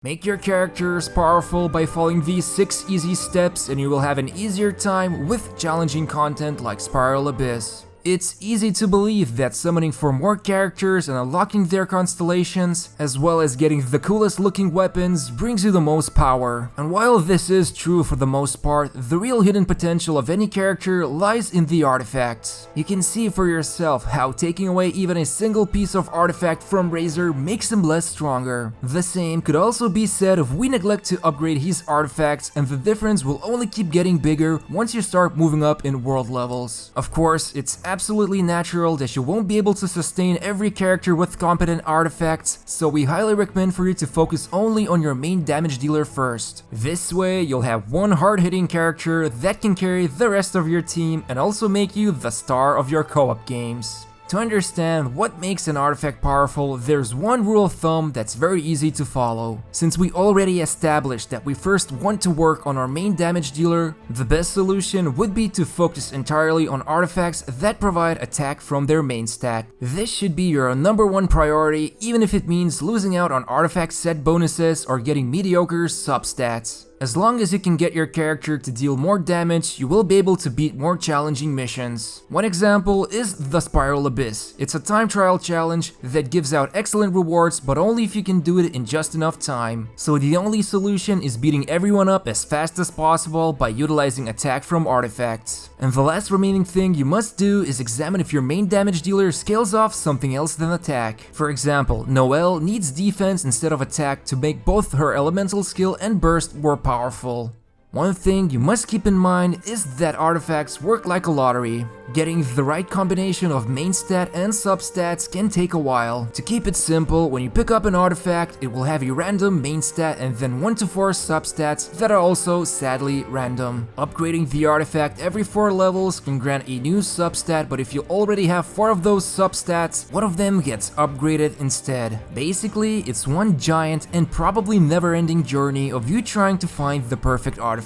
Make your characters powerful by following these 6 easy steps and you will have an easier time with challenging content like Spiral Abyss. It's easy to believe that summoning for more characters and unlocking their constellations, as well as getting the coolest looking weapons, brings you the most power. And while this is true for the most part, the real hidden potential of any character lies in the artifacts. You can see for yourself how taking away even a single piece of artifact from Razor makes him less stronger. The same could also be said if we neglect to upgrade his artifacts, and the difference will only keep getting bigger once you start moving up in world levels. Of course, it's absolutely natural that you won't be able to sustain every character with competent artifacts, so we highly recommend for you to focus only on your main damage dealer first. This way, you'll have one hard-hitting character that can carry the rest of your team and also make you the star of your co-op games. To understand what makes an artifact powerful, there's one rule of thumb that's very easy to follow. Since we already established that we first want to work on our main damage dealer, the best solution would be to focus entirely on artifacts that provide attack from their main stat. This should be your #1 priority, even if it means losing out on artifact set bonuses or getting mediocre substats. As long as you can get your character to deal more damage, you will be able to beat more challenging missions. One example is the Spiral Abyss. It's a time trial challenge that gives out excellent rewards, but only if you can do it in just enough time. So the only solution is beating everyone up as fast as possible by utilizing attack from artifacts. And the last remaining thing you must do is examine if your main damage dealer scales off something else than attack. For example, Noelle needs defense instead of attack to make both her elemental skill and burst more powerful. One thing you must keep in mind is that artifacts work like a lottery. Getting the right combination of main stat and substats can take a while. To keep it simple, when you pick up an artifact, it will have a random main stat and then 1 to 4 substats that are also sadly random. Upgrading the artifact every 4 levels can grant a new substat, but if you already have 4 of those substats, one of them gets upgraded instead. Basically, it's one giant and probably never-ending journey of you trying to find the perfect artifact.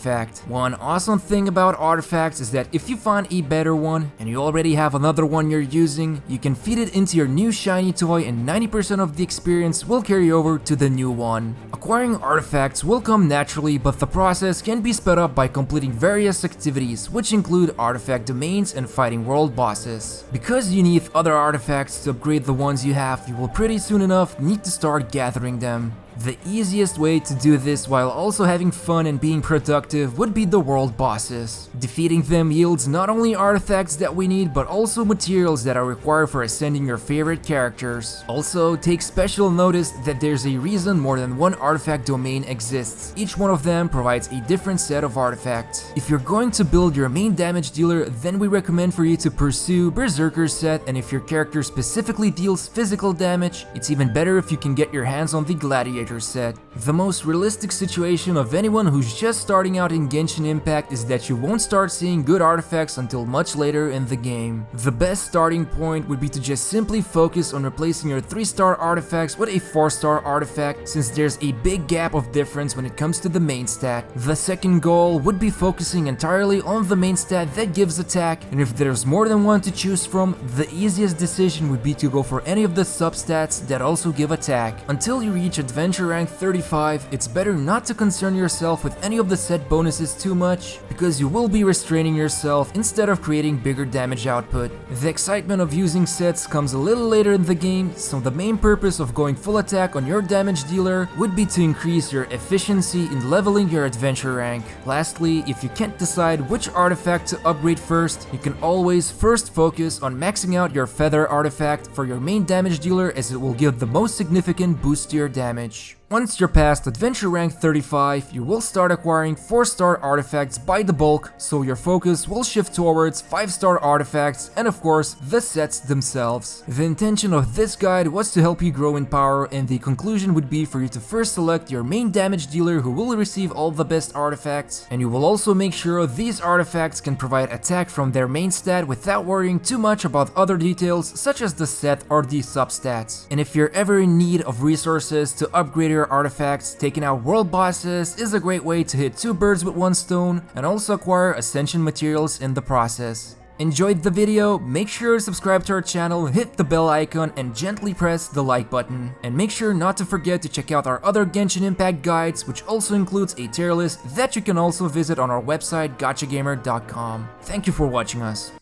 One awesome thing about artifacts is that if you find a better one, and you already have another one you're using, you can feed it into your new shiny toy and 90% of the experience will carry over to the new one. Acquiring artifacts will come naturally, but the process can be sped up by completing various activities, which include artifact domains and fighting world bosses. Because you need other artifacts to upgrade the ones you have, you will pretty soon enough need to start gathering them. The easiest way to do this while also having fun and being productive would be the world bosses. Defeating them yields not only artifacts that we need, but also materials that are required for ascending your favorite characters. Also, take special notice that there's a reason more than one artifact domain exists. Each one of them provides a different set of artifacts. If you're going to build your main damage dealer, then we recommend for you to pursue Berserker set, and if your character specifically deals physical damage, it's even better if you can get your hands on the Gladiator set. The most realistic situation of anyone who's just starting out in Genshin Impact is that you won't start seeing good artifacts until much later in the game. The best starting point would be to just simply focus on replacing your 3-star artifacts with a 4-star artifact, since there's a big gap of difference when it comes to the main stat. The second goal would be focusing entirely on the main stat that gives attack, and if there's more than one to choose from, the easiest decision would be to go for any of the substats that also give attack. Until you reach Adventure rank 35, it's better not to concern yourself with any of the set bonuses too much, because you will be restraining yourself instead of creating bigger damage output. The excitement of using sets comes a little later in the game, so the main purpose of going full attack on your damage dealer would be to increase your efficiency in leveling your adventure rank. Lastly, if you can't decide which artifact to upgrade first, you can always first focus on maxing out your feather artifact for your main damage dealer, as it will give the most significant boost to your damage. Once you're past Adventure rank 35, you will start acquiring 4-star artifacts by the bulk, so your focus will shift towards 5-star artifacts and of course the sets themselves. The intention of this guide was to help you grow in power, and the conclusion would be for you to first select your main damage dealer who will receive all the best artifacts, and you will also make sure these artifacts can provide attack from their main stat without worrying too much about other details such as the set or the substats. And if you're ever in need of resources to upgrade your artifacts, taking out world bosses is a great way to hit 2 birds with 1 stone and also acquire ascension materials in the process. Enjoyed the video? Make sure to subscribe to our channel, hit the bell icon, and gently press the like button. And make sure not to forget to check out our other Genshin Impact guides, which also includes a tier list that you can also visit on our website gachagamer.com. Thank you for watching us.